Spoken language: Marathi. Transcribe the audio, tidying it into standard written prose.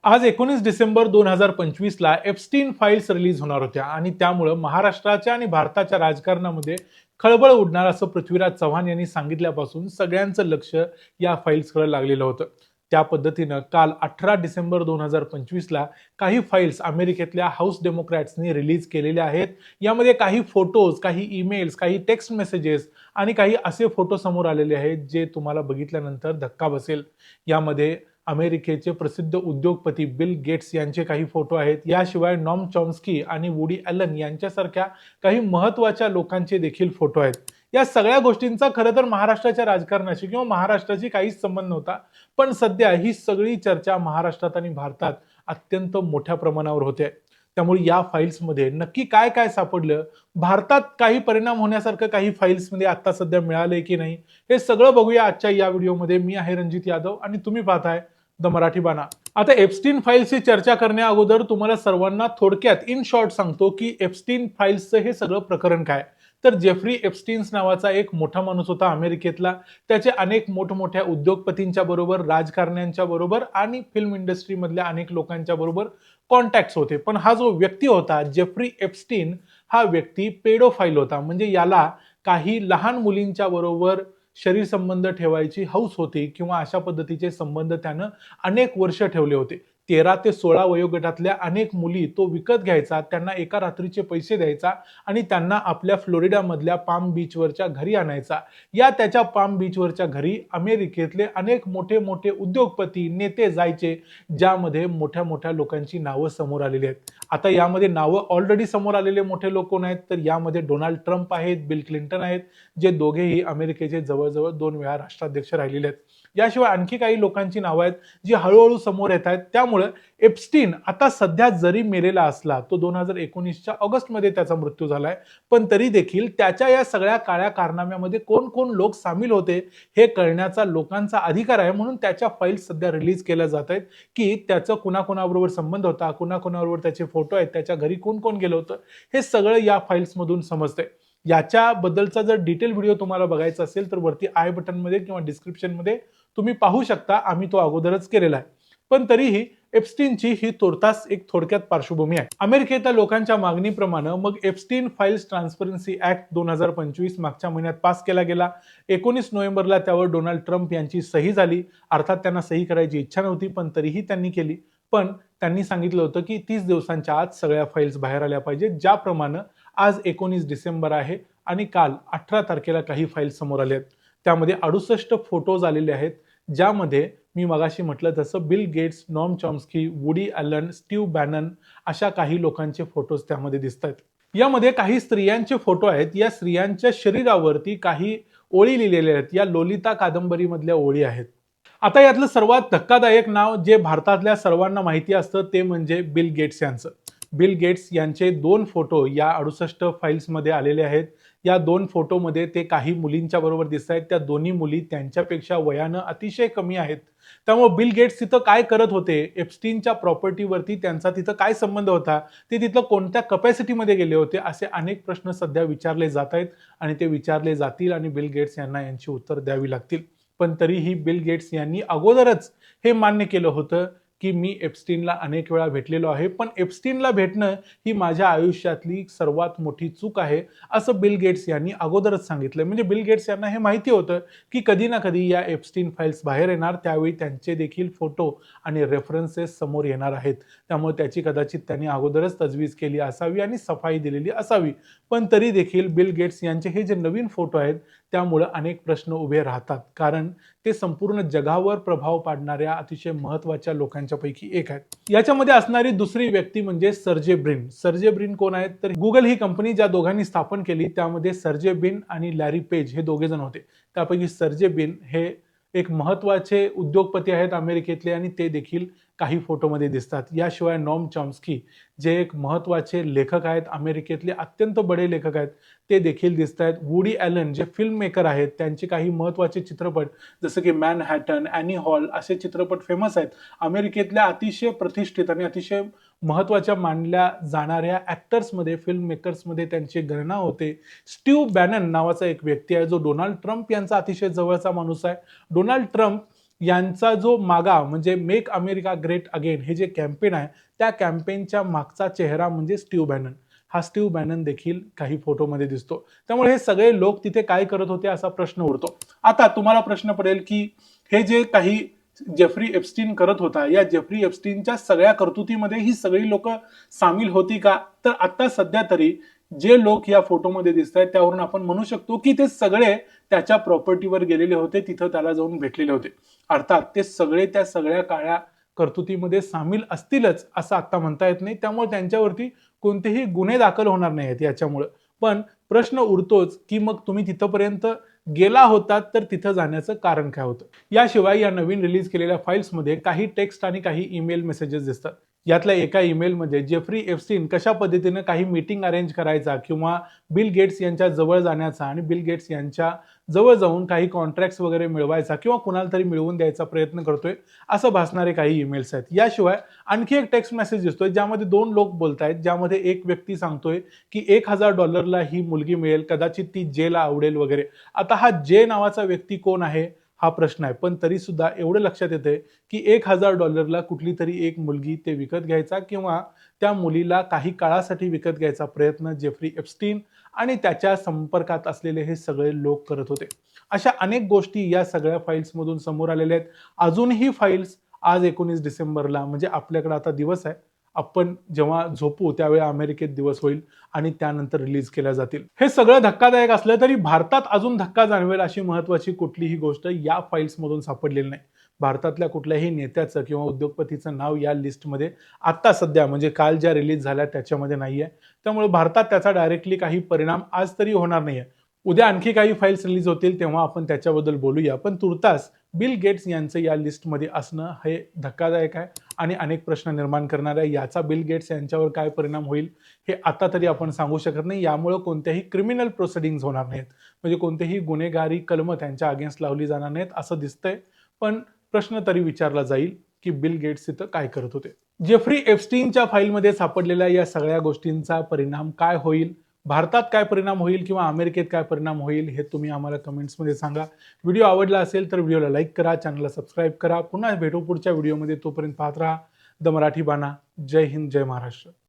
आज 19 डिसेंबर 2025 ला एप्स्टीन फाईल्स रिलीज होणार होत्या आणि त्यामुळे महाराष्ट्राच्या आणि भारताच्या राजकारणामध्ये खळबळ उडणार असं पृथ्वीराज चव्हाण यांनी सांगितल्यापासून सगळ्यांचं लक्ष या फाईल्सकडे लागलेलं होतं. त्या पद्धतीनं काल 18 डिसेंबर 2025 ला काही फाईल्स अमेरिकेतल्या हाऊस डेमोक्रॅट्सनी रिलीज केलेल्या आहेत. यामध्ये काही फोटोज, काही ईमेल्स, काही टेक्स्ट मेसेजेस आणि काही असे फोटो समोर आलेले आहेत जे तुम्हाला बघितल्यानंतर धक्का बसेल. यामध्ये अमेरिकेचे प्रसिद्ध उद्योगपती बिल गेट्स यांचे काही फोटो आहेत. याशिवाय नॉम चॉम्स्की आणि वुडी ॲलन यांच्यासारख्या काही महत्त्वाच्या लोकांचे देखील फोटो आहेत. या सगळ्या गोष्टींचा खरं तर महाराष्ट्राच्या राजकारणाशी किंवा महाराष्ट्राशी काहीच संबंध नव्हता. पण सध्या ही सगळी चर्चा महाराष्ट्रात आणि भारतात अत्यंत मोठ्या प्रमाणावर होते. त्यामुळे या फाईल्समध्ये नक्की काय काय सापडलं, भारतात काही परिणाम होण्यासारखं काही फाईल्समध्ये आता सध्या मिळालंय की नाही, हे सगळं बघूया आजच्या या व्हिडिओमध्ये. मी आहे रणजित यादव आणि तुम्ही पाहताय द मराठी बाणा. आता एप्स्टीन फाईल्सची चर्चा करण्या अगोदर तुम्हाला सर्वांना थोडक्यात इन शॉर्ट सांगतो की एप्स्टीन फाईल्सचं हे सगळं प्रकरण काय. तर जेफ्री एप्स्टीन्स नावाचा एक मोठा माणूस होता अमेरिकेतला. त्याचे अनेक मोठमोठ्या उद्योगपतींच्या बरोबर, राजकारण्यांच्या बरोबर आणि फिल्म इंडस्ट्रीमधल्या अनेक लोकांच्या बरोबर कॉन्टॅक्ट्स होते. पण हा जो व्यक्ती होता जेफ्री एप्स्टीन, हा व्यक्ती पेडोफाईल होता. म्हणजे याला काही लहान मुलींच्या बरोबर शरीर संबंध ठेवायची हौस होती किंवा अशा पद्धतीचे संबंध त्यानं अनेक वर्ष ठेवले होते. 13 ते 16 वयोगटातल्या अनेक मुली तो विकत घ्यायचा, त्यांना एका रात्रीचे पैसे द्यायचा आणि त्यांना आपल्या फ्लोरिडामधल्या पाम बीचवरच्या घरी आणायचा. या त्याच्या पाम बीचवरच्या घरी अमेरिकेतले अनेक मोठे मोठे उद्योगपती, नेते जायचे, ज्यामध्ये मोठ्या मोठ्या लोकांची नावं समोर आलेली आहेत. आता यामध्ये नावं ऑलरेडी समोर आलेले मोठे लोक कोण आहेत, तर यामध्ये डोनाल्ड ट्रम्प आहेत, बिल क्लिंटन आहेत, जे दोघेही अमेरिकेचे जवळजवळ 2 वेळा राष्ट्राध्यक्ष राहिलेले आहेत. याशिवाय आणखी काही लोकांची नावं आहेत जी हळूहळू समोर येत आहेत. त्यामुळे एप्स्टीन आता सध्या जरी मेलेला असला, तो 2019च्या ऑगस्टमध्ये त्याचा मृत्यू झालाय, पण तरी देखील त्याच्या या सगळ्या काळ्या कारनाम्यामध्ये कोण कोण लोक सामील होते हे कळण्याचा लोकांचा अधिकार आहे. म्हणून त्याच्या फाईल्स सध्या रिलीज केल्या जात आहेत की त्याचं कुणाकुणाबरोबर संबंध होता, कुणाकुणाबरोबर त्याचे फोटो आहेत, त्याच्या घरी कोण कोण गेलं होतं, हे सगळं या फाईल्समधून समजतंय. याच्याबद्दलचा जर डिटेल व्हिडिओ तुम्हाला बघायचा असेल तर वरती आय बटनमध्ये किंवा डिस्क्रिप्शनमध्ये तुम्ही पाहू शकता. आम्ही तो अगोदरच केलेला आहे. पण तरीही एप्स्टीनची ही तोरतास एक थोडक्यात पार्श्वभूमी आहे. अमेरिकेतल्या लोकांच्या मागणीप्रमाणे मग एप्स्टीन फाईल्स ट्रान्सपरन्सी ऍक्ट 2025 मागच्या महिन्यात पास केला गेला. 19 नोव्हेंबरला त्यावर डोनाल्ड ट्रम्प यांची सही झाली. अर्थात त्यांना सही करायची इच्छा नव्हती, पण तरीही त्यांनी केली. पण त्यांनी सांगितलं होतं की 30 दिवसांच्या आत सगळ्या फाईल्स बाहेर आल्या पाहिजेत. ज्याप्रमाणे आज 19 डिसेंबर आहे आणि काल 18 तारखेला काही फाईल्स समोर आल्या आहेत. त्यामध्ये 68 फोटोज आलेले आहेत, ज्यामध्ये मी मगाशी म्हटलं तसं Bill Gates, Noam Chomsky, Woody Allen, Steve Bannon अशा काही लोकांचे फोटोज त्यामध्ये दिसत आहेत. यामध्ये काही स्त्रियांचे फोटो आहेत. या स्त्रियांच्या शरीरावरती काही ओळी लिहिलेल्या आहेत. या लोलिता कादंबरीमधल्या ओळी आहेत. आता यातलं सर्वात धक्कादायक नाव जे भारतातल्या सर्वांना माहिती असतं ते म्हणजे बिल गेट्स यांचं. बिल गेट्स यांचे 2 फोटो या 68 फाईल्समध्ये आलेले आहेत. या 2 फोटोमध्ये ते काही मुलींच्या बरोबर दिसत आहेत. त्या दोन्ही मुली त्यांच्यापेक्षा वयानं अतिशय कमी आहेत. त्यामुळे बिल गेट्स तिथं काय करत होते, एप्स्टीनच्या प्रॉपर्टीवरती त्यांचा तिथं काय संबंध होता, ते तिथलं कोणत्या कपॅसिटीमध्ये गेले होते, असे अनेक प्रश्न सध्या विचारले जात आहेत आणि ते विचारले जातील आणि बिल गेट्स यांना यांची उत्तर द्यावी लागतील. पण तरीही बिल गेट्स यांनी अगोदरच हे मान्य केलं होतं की मी एप्स्टीनला अनेक वेळा भेटलेलो आहे, पण एप्स्टीनला भेटणं ही माझ्या आयुष्यातली सर्वात मोठी चूक आहे, असं बिल गेट्स यांनी अगोदरच सांगितलं. म्हणजे बिल गेट्स यांना हे माहिती होतं की कधी ना कधी या एप्स्टीन फाईल्स बाहेर येणार, त्यावेळी त्यांचे देखील फोटो आणि रेफरन्सेस समोर येणार आहेत. त्यामुळे त्याची कदाचित त्यांनी अगोदरच तजवीज केली असावी आणि सफाई दिलेली असावी. पण तरी देखील बिल गेट्स यांचे हे जे नवीन फोटो आहेत त्यामुळे अनेक प्रश्न उभे राहतात, कारण ते संपूर्ण जगावर प्रभाव पाडणाऱ्या अतिशय महत्त्वाच्या लोकांच्यापैकी एक आहेत. याच्यामध्ये असणारी दुसरी व्यक्ती म्हणजे सर्जे ब्रिन. सर्जे ब्रिन कोण आहेत, तर गुगल ही कंपनी ज्या दोघांनी स्थापन केली त्यामध्ये सर्जे ब्रिन आणि लॅरी पेज हे दोघे जण होते. त्यापैकी सर्जे ब्रिन हे एक महत्त्वाचे उद्योगपती आहेत अमेरिकेतले आणि ते देखील काही फोटोमध्ये दिसतात. याशिवाय नॉम चॉम्स्की जे एक महत्त्वाचे लेखक आहेत, अमेरिकेतले अत्यंत बडे लेखक आहेत, ते देखील दिसत आहेत. वुडी ॲलन जे फिल्म मेकर आहेत, त्यांचे काही महत्त्वाचे चित्रपट जसं की मॅनहॅटन, ॲनी हॉल असे चित्रपट फेमस आहेत. अमेरिकेतल्या अतिशय प्रतिष्ठित आणि अतिशय महत्त्वाच्या मानल्या जाणाऱ्या ॲक्टर्समध्ये, फिल्म मेकर्समध्ये त्यांची गणना होते. स्टीव्ह बॅनन नावाचा एक व्यक्ती आहे जो डोनाल्ड ट्रम्प यांचा अतिशय जवळचा माणूस आहे. डोनाल्ड ट्रम्प यांचा जो मागा म्हणजे मेक अमेरिका ग्रेट अगेन हे जे कॅम्पेन आहे त्या कॅम्पेनच्या मागचा चेहरा म्हणजे स्टीव्ह बॅनन. हा स्टीव्ह बॅनन देखील काही फोटोमध्ये दिसतो. त्यामुळे हे सगळे लोक तिथे काय करत होते असा प्रश्न उरतो. आता तुम्हाला प्रश्न पडेल की हे जे काही जेफ्री एप्स्टीन करत होता, या जेफ्री एप्स्टीनच्या सगळ्या कर्तुतीमध्ये ही सगळी लोक सामील होती का? तर आता सध्या तरी जे लोक या फोटोमध्ये दिसत आहेत त्यावरून आपण म्हणू शकतो की ते सगळे त्याच्या प्रॉपर्टीवर गेलेले होते, तिथं त्याला जाऊन भेटलेले होते. अर्थात ते सगळे त्या सगळ्या काळ्या कर्तुतीमध्ये सामील असतीलच असं आता म्हणता येत नाही. त्यामुळे त्यांच्यावरती कोणतेही गुन्हे दाखल होणार नाहीत याच्यामुळे. पण प्रश्न उरतोच की मग तुम्ही तिथपर्यंत गेला होतात तर तिथं जाण्याचं कारण काय होतं? याशिवाय या नवीन रिलीज केलेल्या फाईल्समध्ये काही टेक्स्ट आणि काही ईमेल मेसेजेस दिसतात. यातल्या एका ईमेलमध्ये जेफ्री एप्स्टीन कशा पद्धतीने काही मीटिंग अरेंज करायचा किंवा बिल गेट्स यांच्या जवळ जाण्याचा आणि बिल गेट्स यांच्या जवळ जाऊन काही कॉन्ट्रॅक्ट्स वगैरे मिळवायचा किंवा कुणाला तरी मिळवून द्यायचा प्रयत्न करतोय असं भासणारे काही ईमेल्स आहेत. याशिवाय आणखी एक टेक्स्ट मेसेज दिसतोय ज्यामध्ये दोन लोक बोलतायत, ज्यामध्ये एक व्यक्ती सांगतोय की $1000 ही मुलगी मिळेल, कदाचित ती जेला आवडेल वगैरे. आता हा जे नावाचा व्यक्ती कोण आहे हा प्रश्न आहे, पण तरी सुद्धा एवढं लक्षात येतंय की $1000 कुठली तरी एक मुलगी ते विकत घ्यायचा किंवा त्या मुलीला काही काळासाठी विकत घ्यायचा प्रयत्न जेफ्री एप्स्टीन आणि त्याच्या संपर्कात असलेले हे सगळे लोक करत होते. अशा अनेक गोष्टी या सगळ्या फाईल्स मधून समोर आलेल्या आहेत. अजूनही फाईल्स आज 19 डिसेंबरला म्हणजे आपल्याकडे आता दिवस आहे, आपण जेव्हा झोपू त्यावेळी अमेरिकेत दिवस होईल आणि त्यानंतर रिलीज केल्या जातील. हे सगळं धक्कादायक असलं तरी भारतात अजून धक्का जाणवेल अशी महत्वाची कुठलीही गोष्ट या फाईल्स मधून सापडलेली नाही. भारतातल्या कुठल्याही नेत्याचं किंवा उद्योगपतीचं नाव या लिस्टमध्ये आता सध्या म्हणजे काल ज्या रिलीज झाल्या त्याच्यामध्ये नाहीये. त्यामुळे भारतात त्याचा डायरेक्टली काही परिणाम आज तरी होणार नाहीये. उद्या आणखी काही फाईल्स रिलीज होतील तेव्हा आपण त्याच्याबद्दल बोलूया. पण तुर्तास बिल गेट्स यांचं या लिस्टमध्ये असणं हे धक्कादायक आहे आणि अनेक प्रश्न निर्माण करणार आहे. याचा बिल गेट्स यांच्यावर काय परिणाम होईल हे आता तरी आपण सांगू शकत नाही. यामुळे कोणत्याही क्रिमिनल प्रोसिडिंग्स होणार नाहीत, म्हणजे कोणतेही गुन्हेगारी कलम त्यांच्या अगेन्स्ट लावली जाणार नाहीत असं दिसतंय. पण प्रश्न तरी विचारला जाईल की बिल गेट्स इथं काय करत होते. जेफ्री एप्स्टीनच्या फाईलमध्ये सापडलेल्या या सगळ्या गोष्टींचा परिणाम काय होईल, भारतात काय परिणाम होईल किंवा अमेरिकेत काय परिणाम होईल हे तुम्ही आम्हाला कमेंट्समध्ये सांगा. व्हिडिओ आवडला असेल तर व्हिडिओला लाईक करा, चॅनलला सबस्क्राईब करा. पुन्हा भेटू पुढच्या व्हिडिओमध्ये. तोपर्यंत पाहत राहा द मराठी बाणा. जय हिंद, जय महाराष्ट्र.